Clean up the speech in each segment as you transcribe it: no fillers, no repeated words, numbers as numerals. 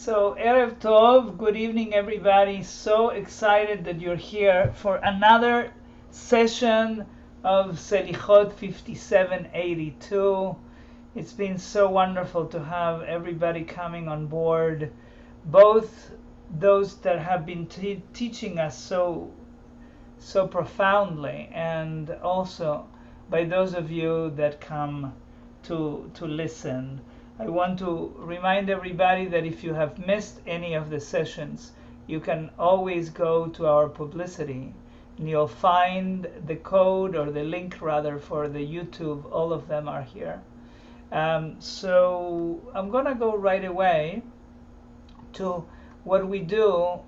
So, Erev Tov, good evening, everybody. So excited that you're here for another session of Selihot 5782. It's been so wonderful to have everybody coming on board, both those that have been teaching us so profoundly, and also by those of you that come to listen. I want to remind everybody that if you have missed any of the sessions, you can always go to our publicity and you'll find the code, or the link rather, for the YouTube. All of them are here. So I'm gonna go right away to what we do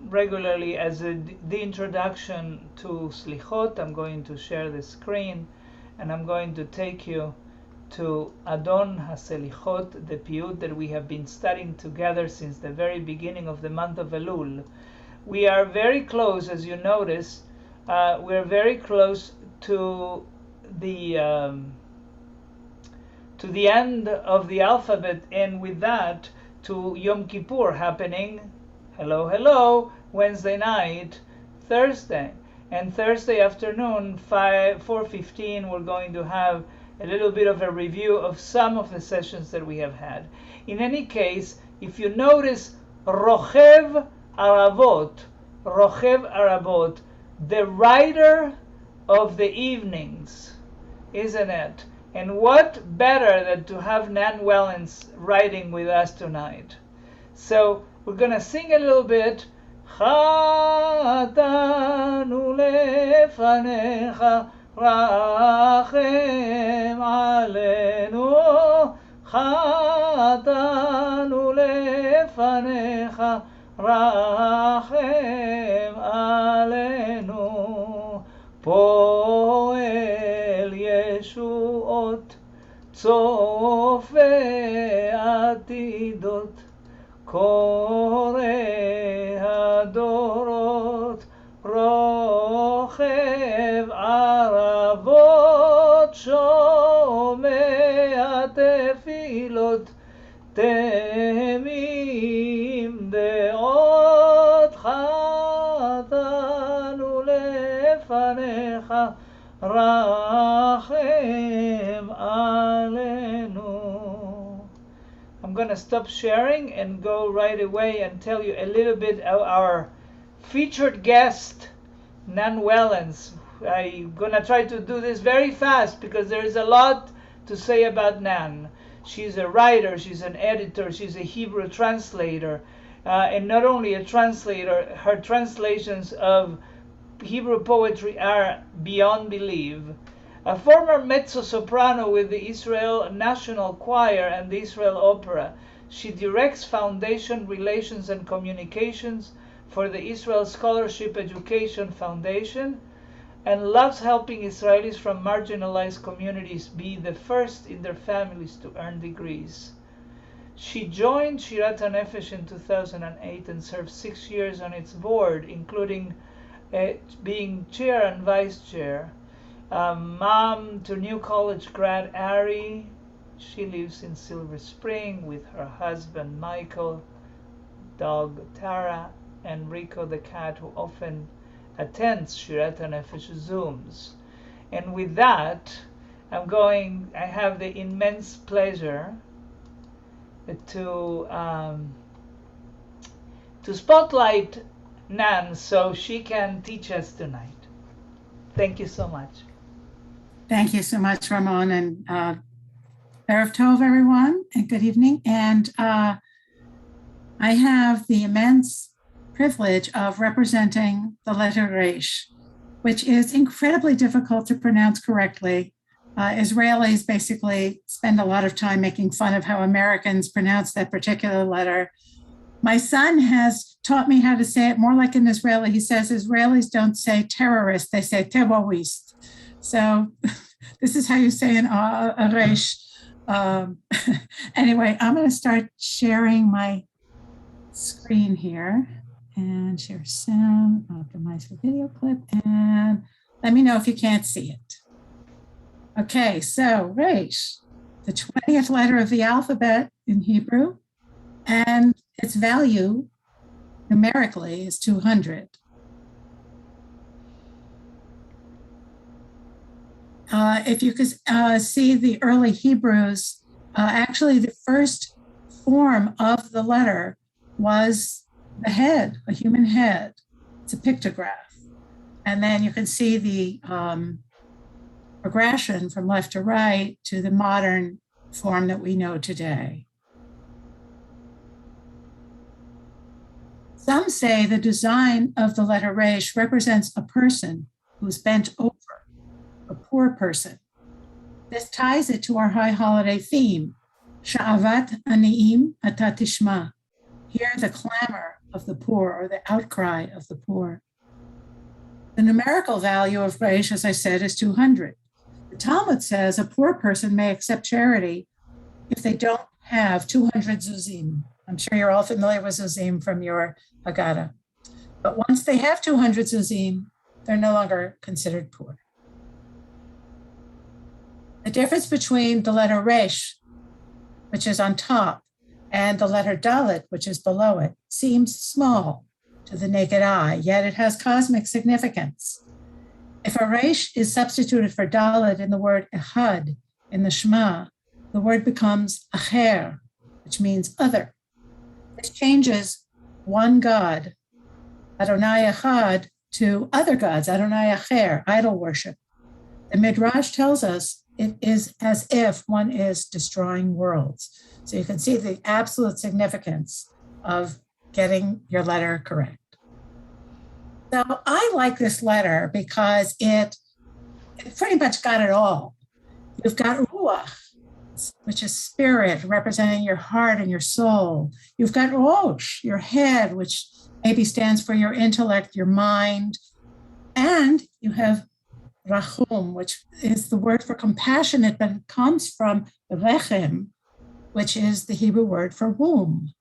regularly as the introduction to Selihot. I'm going to share the screen and I'm going to take you to Adon HaSelihot, the piyut that we have been studying together since the very beginning of the month of Elul. We are very close, as you notice, we're very close to the end of the alphabet, and with that to Yom Kippur happening, hello, Wednesday night, Thursday. And Thursday afternoon, 4:15, we're going to have a little bit of a review of some of the sessions that we have had. In any case, if you notice, Rochev Arabot, the writer of the evenings, isn't it? And what better than to have Nan Wellins writing with us tonight? So we're going to sing a little bit. Chatanu lefanecha rachem alenu, Chatanu lefanecha rachem alenu, Poel Yeshuot Tzofe Atidot, Kore Hadorot, Rochev Aravot, Shomea Tefilot, Temim Deot, Chatanu Lefanecha Rachem Alenu. I'm going to stop sharing and go right away and tell you a little bit of our featured guest, Nan Wellins. I'm going to try to do this very fast because there is a lot to say about Nan. She's a writer, she's an editor, she's a Hebrew translator, and not only a translator, her translations of Hebrew poetry are beyond belief. A former mezzo-soprano with the Israel National Choir and the Israel Opera, she directs Foundation Relations and Communications for the Israel Scholarship Education Foundation, and loves helping Israelis from marginalized communities be the first in their families to earn degrees. She joined Shirat HaNefesh in 2008 and served 6 years on its board, including being chair and vice chair. Mom to new college grad Ari. She lives in Silver Spring with her husband Michael, dog Tara, and Rico the cat, who often attends Shirat HaNefesh Zooms. And with that, I have the immense pleasure to spotlight Nan so she can teach us tonight. Thank you so much. Thank you so much, Ramon, and Erev Tov, everyone, and good evening. And I have the immense privilege of representing the letter Resh, which is incredibly difficult to pronounce correctly. Israelis basically spend a lot of time making fun of how Americans pronounce that particular letter. My son has taught me how to say it more like an Israeli. He says Israelis don't say terrorist, they say terrorist. So this is how you say an Resh. Anyway, I'm going to start sharing my screen here and share sound, optimize the video clip, and let me know if you can't see it. Okay, so Resh, the 20th letter of the alphabet in Hebrew, and its value numerically is 200. If you could see the early Hebrews, actually the first form of the letter was the head, a human head. It's a pictograph. And then you can see the progression from left to right to the modern form that we know today. Some say the design of the letter Resh represents a person who's bent over, a poor person. This ties it to our high holiday theme, Sha'avat Ani'im Ata Tishma. Hear the clamor of the poor, or the outcry of the poor. The numerical value of Resh, as I said, is 200. The Talmud says a poor person may accept charity if they don't have 200 zuzim. I'm sure you're all familiar with zuzim from your Haggadah. But once they have 200 zuzim, they're no longer considered poor. The difference between the letter Resh, which is on top, and the letter Dalet, which is below it, seems small to the naked eye, yet it has cosmic significance. If a Resh is substituted for Dalet in the word Echad in the Shema, the word becomes Acher, which means other. This changes one God, Adonai Echad, to other gods, Adonai Acher, idol worship. The Midrash tells us it is as if one is destroying worlds. So you can see the absolute significance of getting your letter correct. So I like this letter because it pretty much got it all. You've got Ruach, which is spirit, representing your heart and your soul. You've got Rosh, your head, which maybe stands for your intellect, your mind. And you have Rachum, which is the word for compassionate, but it comes from Rechem, which is the Hebrew word for womb.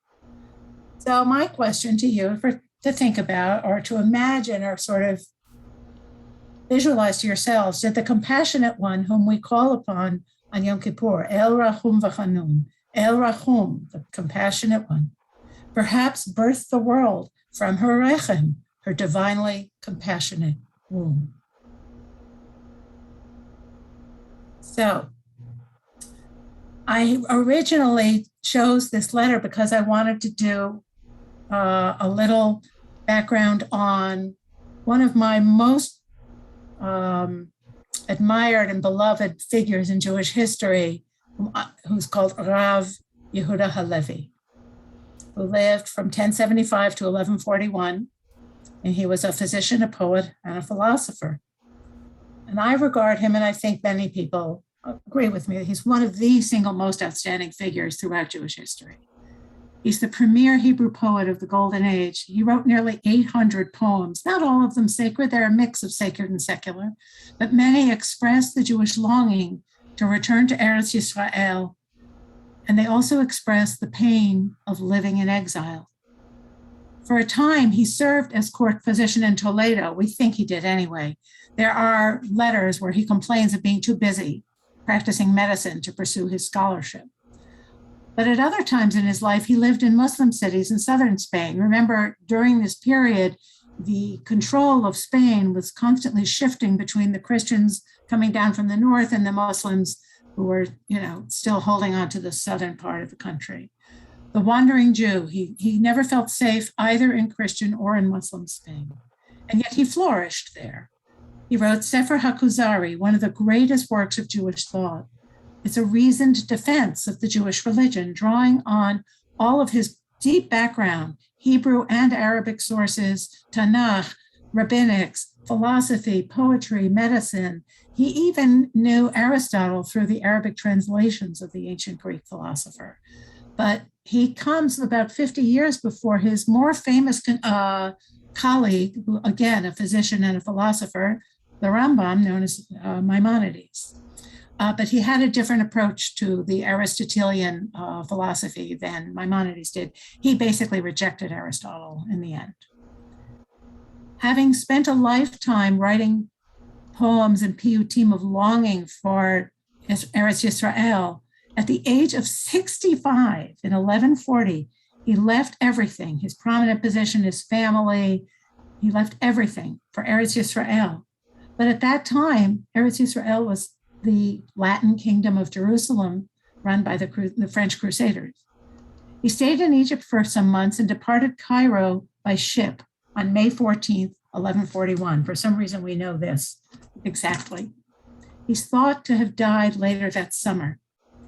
So my question to you to think about, or to imagine, or sort of visualize to yourselves, that the compassionate one whom we call upon on Yom Kippur, El Rachum V'Chanun, El Rachum, the compassionate one, perhaps birthed the world from her Rechem, her divinely compassionate womb. So I originally chose this letter because I wanted to do a little background on one of my most admired and beloved figures in Jewish history, who's called Rav Yehuda Halevi, who lived from 1075 to 1141. And he was a physician, a poet, and a philosopher. And I regard him, and I think many people agree with me, that he's one of the single most outstanding figures throughout Jewish history. He's the premier Hebrew poet of the Golden Age. He wrote nearly 800 poems, not all of them sacred. They're a mix of sacred and secular, but many express the Jewish longing to return to Eretz Yisrael, and they also express the pain of living in exile. For a time, he served as court physician in Toledo. We think he did anyway. There are letters where he complains of being too busy practicing medicine to pursue his scholarship. But at other times in his life, he lived in Muslim cities in southern Spain. Remember, during this period, the control of Spain was constantly shifting between the Christians coming down from the north and the Muslims who were, still holding on to the southern part of the country. The wandering Jew, he never felt safe either in Christian or in Muslim Spain, and yet he flourished there. He wrote Sefer HaKuzari, one of the greatest works of Jewish thought. It's a reasoned defense of the Jewish religion, drawing on all of his deep background, Hebrew and Arabic sources, Tanakh, rabbinics, philosophy, poetry, medicine. He even knew Aristotle through the Arabic translations of the ancient Greek philosopher. But he comes about 50 years before his more famous colleague, who, again, a physician and a philosopher, the Rambam, known as Maimonides. But he had a different approach to the Aristotelian philosophy than Maimonides did. He basically rejected Aristotle in the end. Having spent a lifetime writing poems and piyutim of longing for Eretz Yisrael, at the age of 65 in 1140, He left everything, his prominent position, his family. He left everything for Eretz Yisrael. But at that time, Eretz Yisrael was the Latin kingdom of Jerusalem, run by the French Crusaders. He stayed in Egypt for some months and departed Cairo by ship on May 14th, 1141. For some reason, we know this exactly. He's thought to have died later that summer.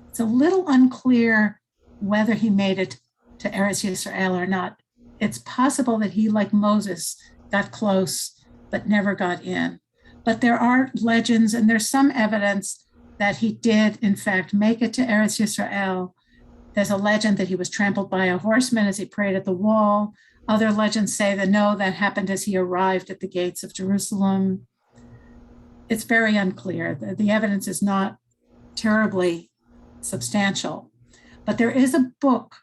It's a little unclear whether he made it to Eretz Yisrael or not. It's possible that he, like Moses, got close but never got in. But there are legends and there's some evidence that he did, in fact, make it to Eretz Yisrael. There's a legend that he was trampled by a horseman as he prayed at the wall. Other legends say that no, that happened as he arrived at the gates of Jerusalem. It's very unclear. The evidence is not terribly substantial. But there is a book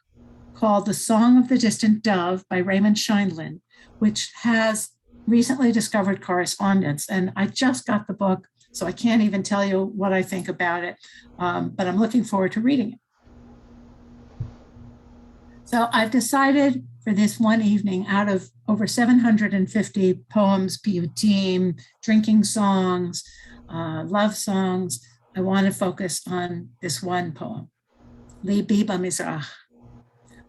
called The Song of the Distant Dove by Raymond Scheindlin, which has recently discovered correspondence. And I just got the book, so I can't even tell you what I think about it, but I'm looking forward to reading it. So I've decided for this one evening, out of over 750 poems, piyutim, drinking songs, love songs, I want to focus on this one poem, Libi B'Mizrach.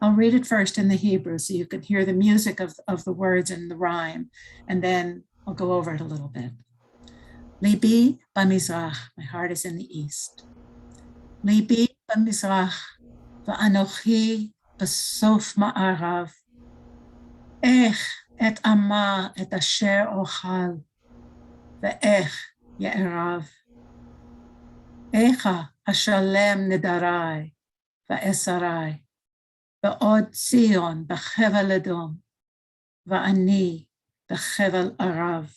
I'll read it first in the Hebrew so you can hear the music of the words and the rhyme, and then I'll go over it a little bit. Libi B'Mizrach, my heart is in the east. Libi B'Mizrach, v'anochi b'sof ma'arav. Ech et ama et asher ochal, ve'ech ye'erav. Echa ashalem nedarai, va'esarai. בעוד ציון בחבל אדום, ואני בחבל ערב.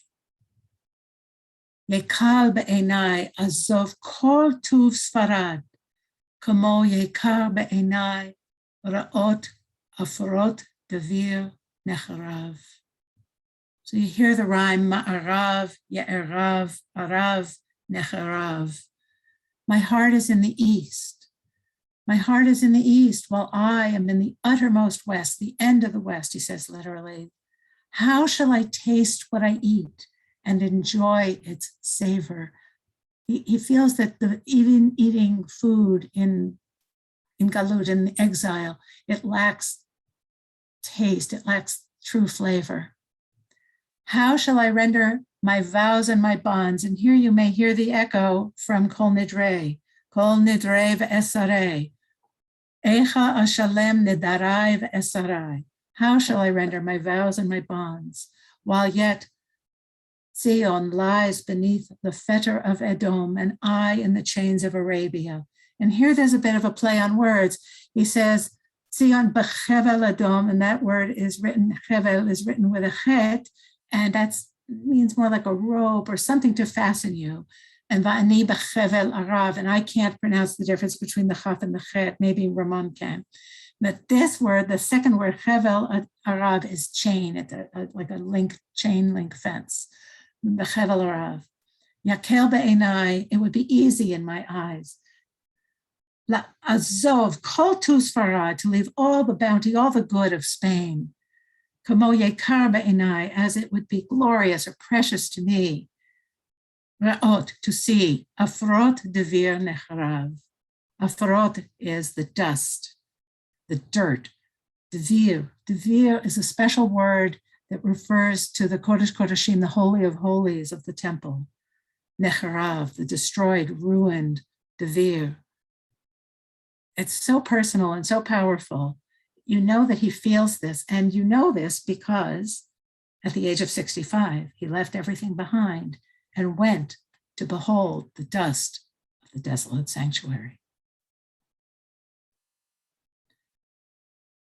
יקר בעיניי עזוב כל טוב ספרד, כמו יקר בעיניי רעות אפרות דביר נחרב. So you hear the rhyme, ma'arav, ye'erav, arav, necharav. My heart is in the east. My heart is in the east, while I am in the uttermost west, the end of the west, he says literally. How shall I taste what I eat and enjoy its savor? He feels that even eating food in Galut, in exile, it lacks taste, it lacks true flavor. How shall I render my vows and my bonds? And here you may hear the echo from Kol Nidre, Kol Nidre ve'esarei. Echa ashalem nedarai ve'esarai. How shall I render my vows and my bonds, while yet Zion lies beneath the fetter of Edom, and I in the chains of Arabia. And here there's a bit of a play on words. He says, Zion b'chevel Edom, and that word is written, chevel is written with a chet, and that means more like a rope or something to fasten you. And va'ani b'chevel arav, and I can't pronounce the difference between the chaf and the chet, maybe Ramon can. But this word, the second word, chevel arav, is chain. It's like a link, chain link fence. B'chevel arav. Yakel be'enai, it would be easy in my eyes. La azov, kol tu sfarad, to leave all the bounty, all the good of Spain. Kamo yekar be'enai, as it would be glorious or precious to me. Ra'ot, to see. Afrot devir necharav. Afrot is the dust, the dirt. Devir is a special word that refers to the Kodesh Kodeshim, the Holy of Holies of the temple. Necharav, the destroyed, ruined, devir. It's so personal and so powerful. You know that he feels this, and you know this because at the age of 65, he left everything behind and went to behold the dust of the desolate sanctuary.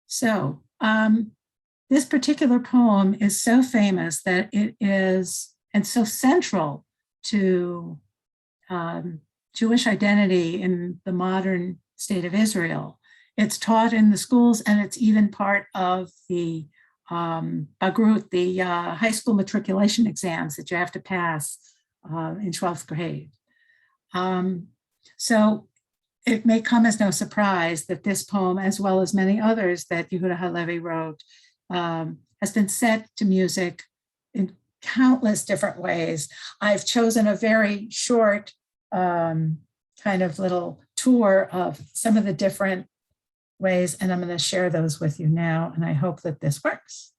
So this particular poem is so famous that it is, and so central to Jewish identity in the modern state of Israel. It's taught in the schools, and it's even part of the Bagrut, the high school matriculation exams that you have to pass in 12th grade. So it may come as no surprise that this poem, as well as many others that Yehuda Halevi wrote, has been set to music in countless different ways. I've chosen a very short kind of little tour of some of the different ways, and I'm going to share those with you now, and I hope that this works.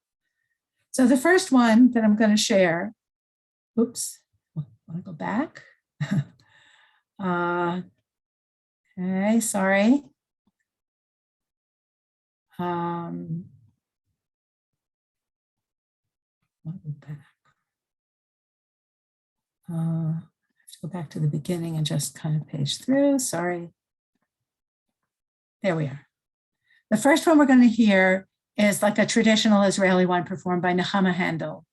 So the first one that I'm going to share, oops, I want to go back. Okay, sorry. I'll go back. I have to go back to the beginning and just kind of page through, sorry. There we are. The first one we're going to hear is like a traditional Israeli one performed by Nechama Handel.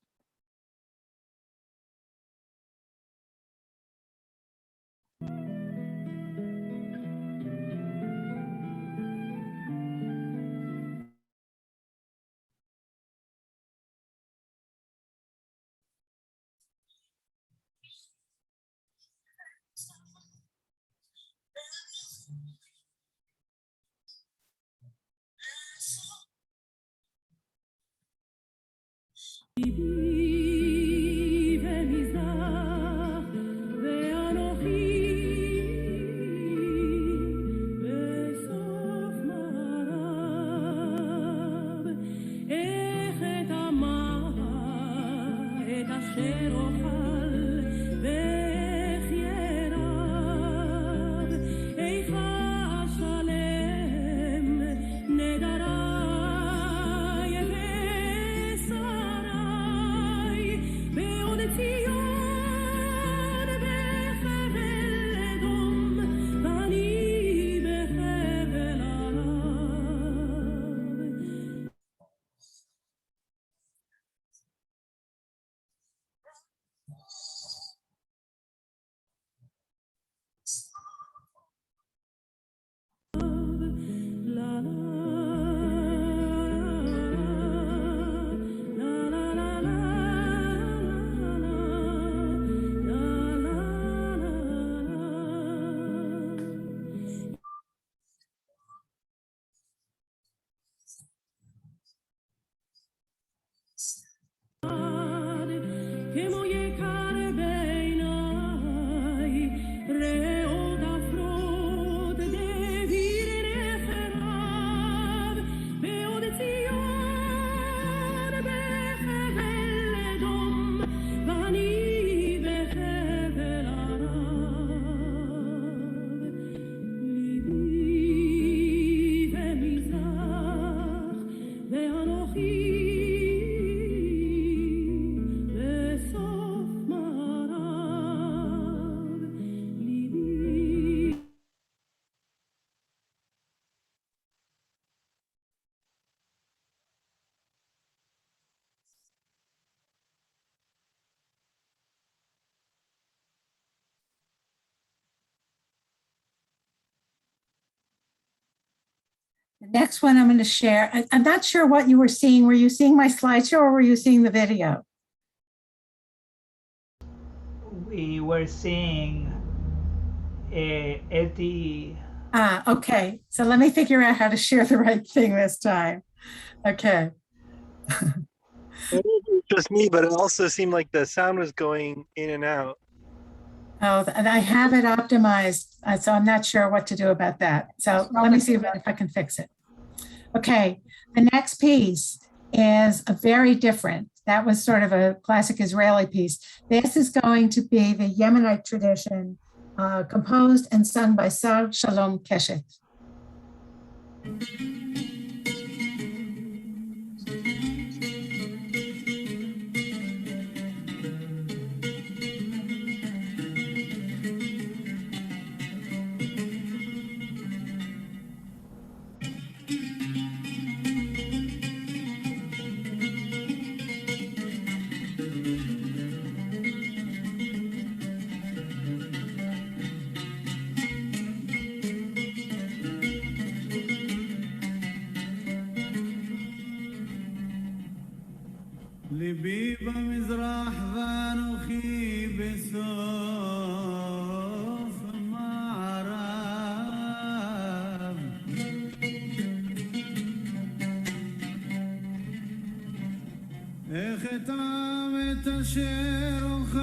The next one I'm going to share, I'm not sure what you were seeing. Were you seeing my slideshow or were you seeing the video? We were seeing Eddie. Okay. So let me figure out how to share the right thing this time. Okay. It was just me, but it also seemed like the sound was going in and out. Oh, and I have it optimized, so I'm not sure what to do about that. So let me see if I can fix it. Okay, the next piece is a very different. That was sort of a classic Israeli piece. This is going to be the Yemenite tradition, composed and sung by Sar Shalom Keshet. ליבי במזרח ואנוכי בסוף מערב איך אטעם את אשר אוכל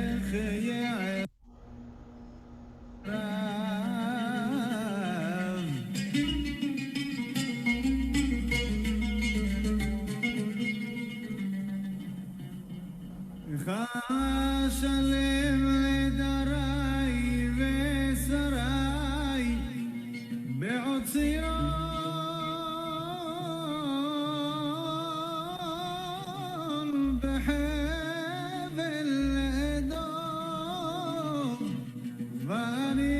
ואיך אהיה רב. איך אשלם לדרי ושרי בעוד ציון בחבל אדום ואני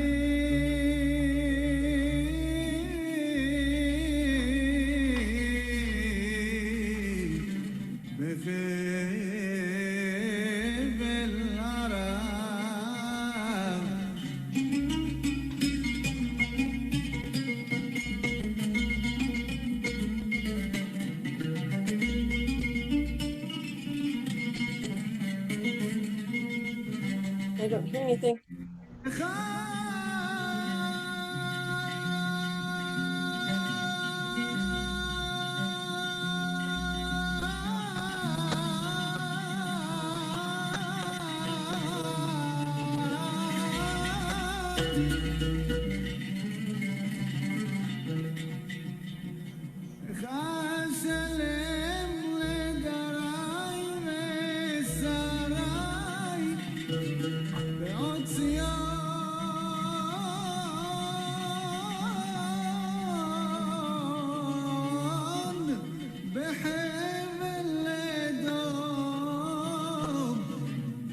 בחבל ערב. I don't hear anything. איך אשלם לדרי ושרי בעוד ציון בחבל אדום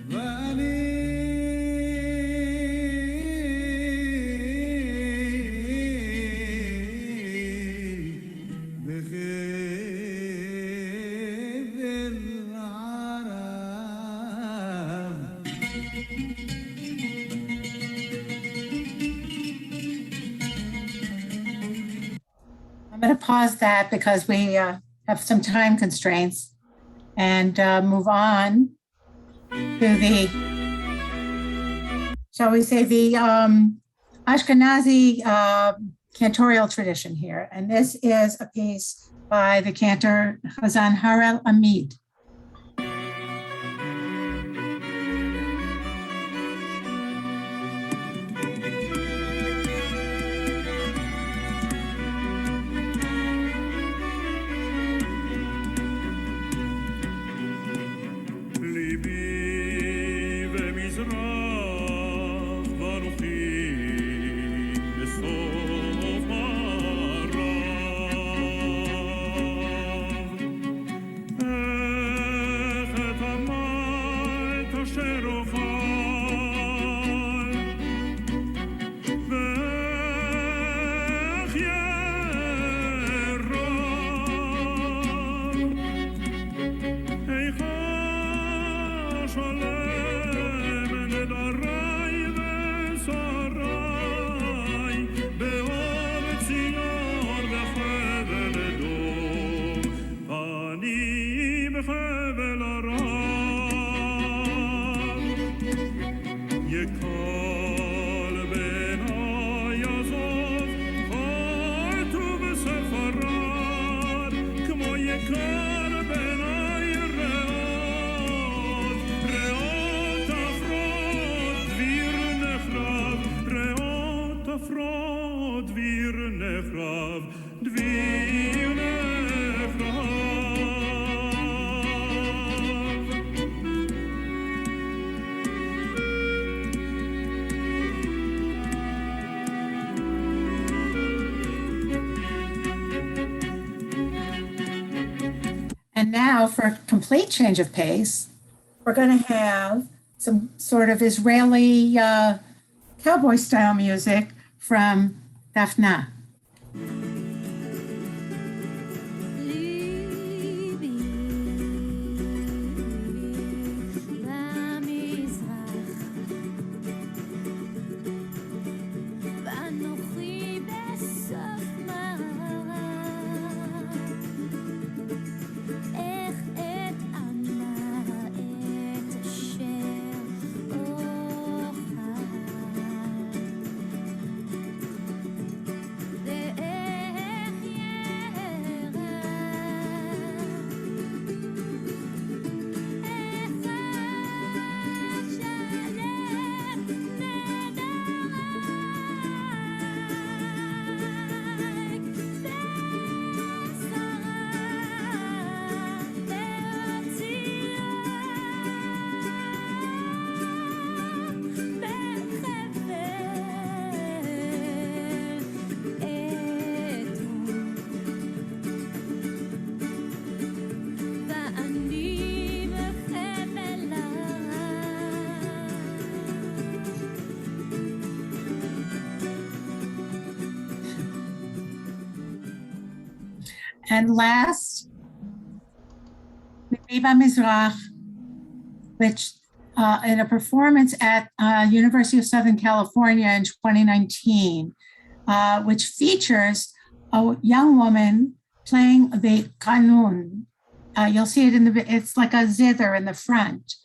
ואני בחבל ערב. I'm going to pause that because we have some time constraints and move on to the, shall we say, the Ashkenazi cantorial tradition here. And this is a piece by the cantor Hazan Harel Amid. ליבי במזרח ואנוכי בסוף מערב. איך אטמע את אשר אוכל ואיך אהיה רב. איך אשלם לדרי ושרי בעוד ציון בחבל אדום ואני בחבל ערב. יקל בעיני עזוב כל טוב ספרד כמו יקל בעיני רעות. רעות תפרוד דביר נחרב, רעות תפרוד דביר נחרב, דביר נחרב. And now for a complete change of pace, we're going to have some sort of Israeli cowboy style music from Daphna. ליבי במזרח ואנוכי בסוף מערב. איך אטעמה את אשר אוכל And last, Viva Mizrach, which in a performance at University of Southern California in 2019, which features a young woman playing the kanun. You'll see it it's like a zither in the front.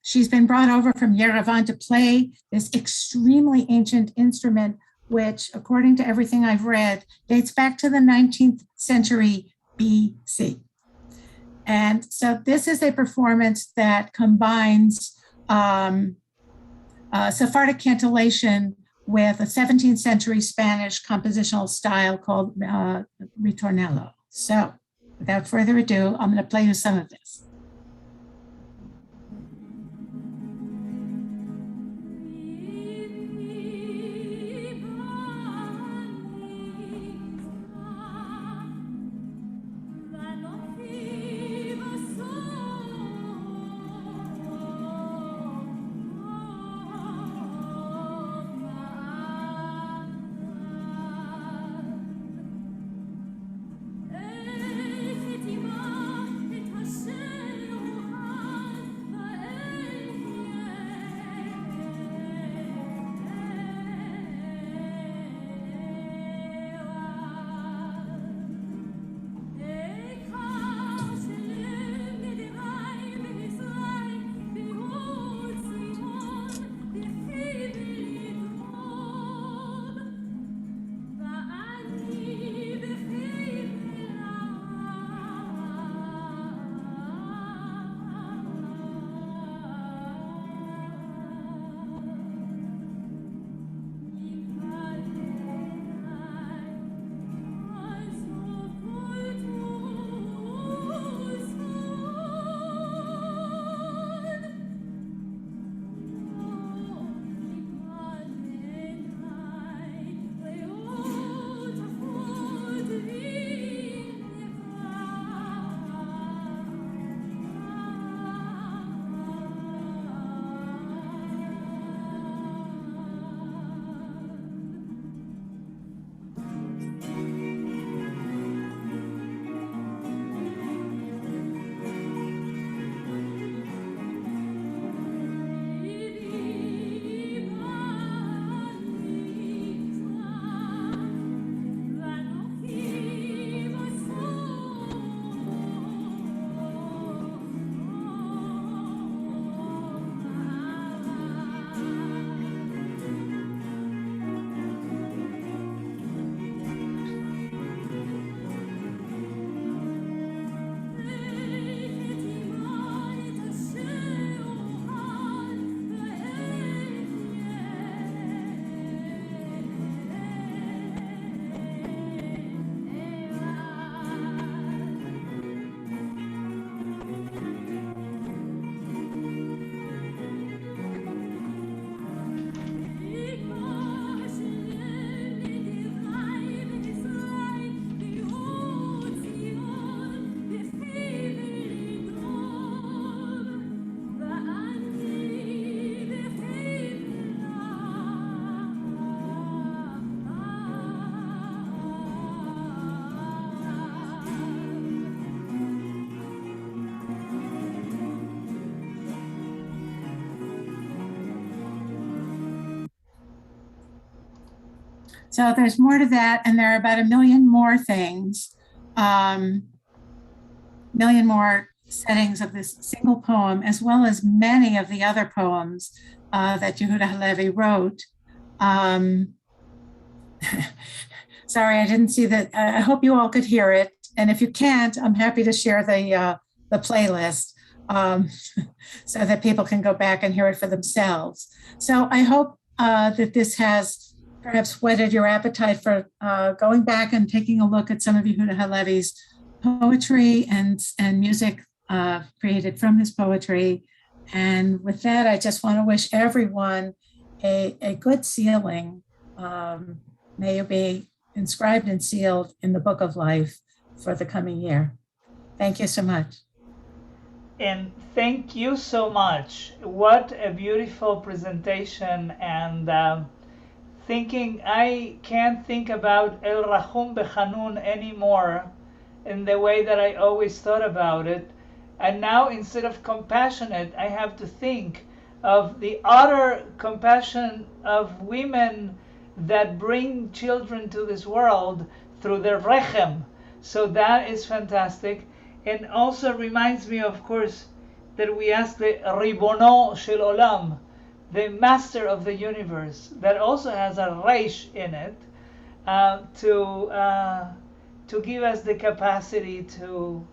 She's been brought over from Yerevan to play this extremely ancient instrument, which, according to everything I've read, dates back to the 19th century BC. And so this is a performance that combines Sephardic cantillation with a 17th century Spanish compositional style called ritornello. So without further ado, I'm going to play you some of this. So there's more to that, and there are about 1 million more things, million more settings of this single poem, as well as many of the other poems that Yehuda Halevi wrote. Sorry, I didn't see that. I hope you all could hear it. And if you can't, I'm happy to share the playlist so that people can go back and hear it for themselves. So I hope that this has perhaps whetted your appetite for going back and taking a look at some of Yehuda Halevi's poetry and music created from his poetry. And with that, I just want to wish everyone a good sealing. May you be inscribed and sealed in the book of life for the coming year. Thank you so much. And thank you so much. What a beautiful presentation. And I can't think about El Rahum Bechanun anymore in the way that I always thought about it. And now, instead of compassionate, I have to think of the utter compassion of women that bring children to this world through their rechem. So that is fantastic. And also reminds me, of course, that we ask the Ribono Shel Olam, the master of the universe, that also has a Resh in it, to give us the capacity to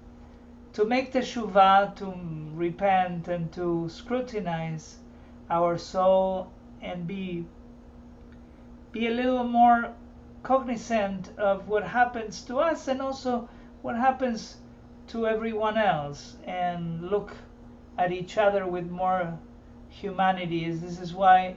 make teshuvah, to repent, and to scrutinize our soul and be a little more cognizant of what happens to us and also what happens to everyone else, and look at each other with more humanity. This is why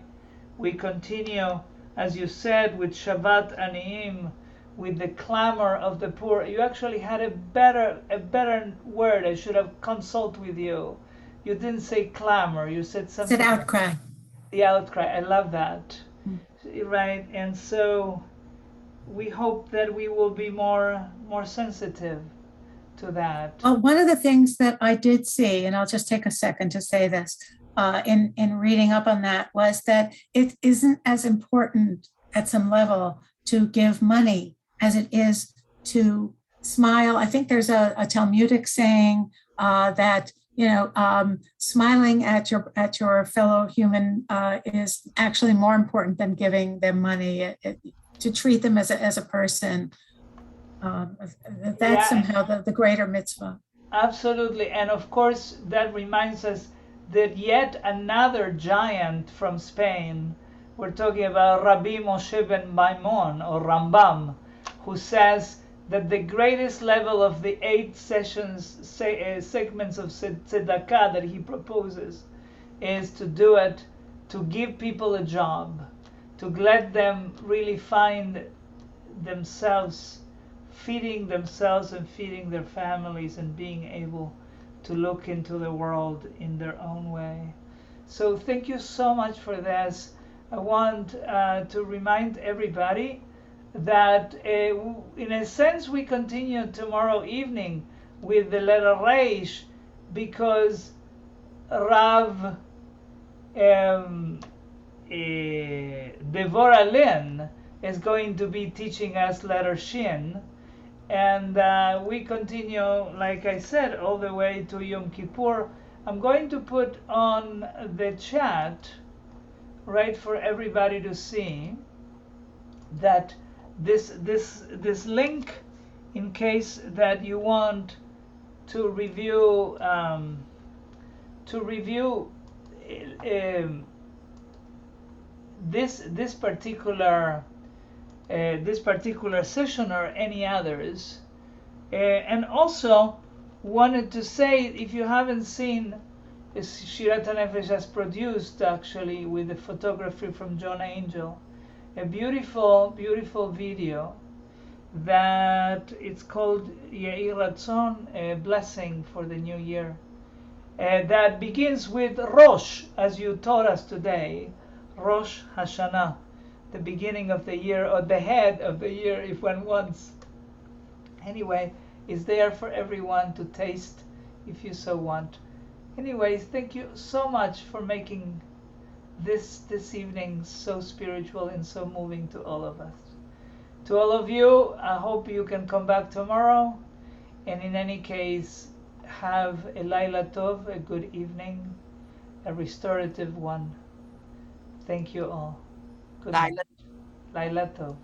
we continue, as you said, with Shabbat Aniyim, with the clamor of the poor. You actually had a better word. I should have consulted with you. You didn't say clamor. You said something. It's an outcry. The outcry. I love that. Right. And so we hope that we will be more sensitive to that. Well, one of the things that I did see, and I'll just take a second to say this, in reading up on that, was that it isn't as important at some level to give money as it is to smile. I think there's a Talmudic saying that, smiling at your fellow human is actually more important than giving them money. To treat them as a person, that's somehow the greater mitzvah. Absolutely. And of course, that reminds us that yet another giant from Spain, we're talking about Rabbi Moshe ben Maimon, or Rambam, who says that the greatest level of the 8 segments of tzedakah that he proposes is to do it, to give people a job, to let them really find themselves, feeding themselves and feeding their families, and being able to look into the world in their own way. So thank you so much for this. I want to remind everybody that in a sense we continue tomorrow evening with the letter Resh, because Rav Devorah Lynn is going to be teaching us letter Shin, and we continue, like I said, all the way to Yom Kippur. I'm going to put on the chat, right, for everybody to see, that this link, in case that you want to review this particular session or any others, and also wanted to say, if you haven't seen, Shirat HaNefesh has produced, actually, with the photography from John Angel, a beautiful video that it's called Yehi Ratzon, a blessing for the new year, that begins with Rosh, as you taught us today, Rosh Hashanah, the beginning of the year, or the head of the year, if one wants. Anyway, it's there for everyone to taste if you so want. Anyways, thank you so much for making this evening so spiritual and so moving to all of us. To all of you, I hope you can come back tomorrow. And in any case, have a Laila Tov, a good evening, a restorative one. Thank you all. Good night. Laila Tov.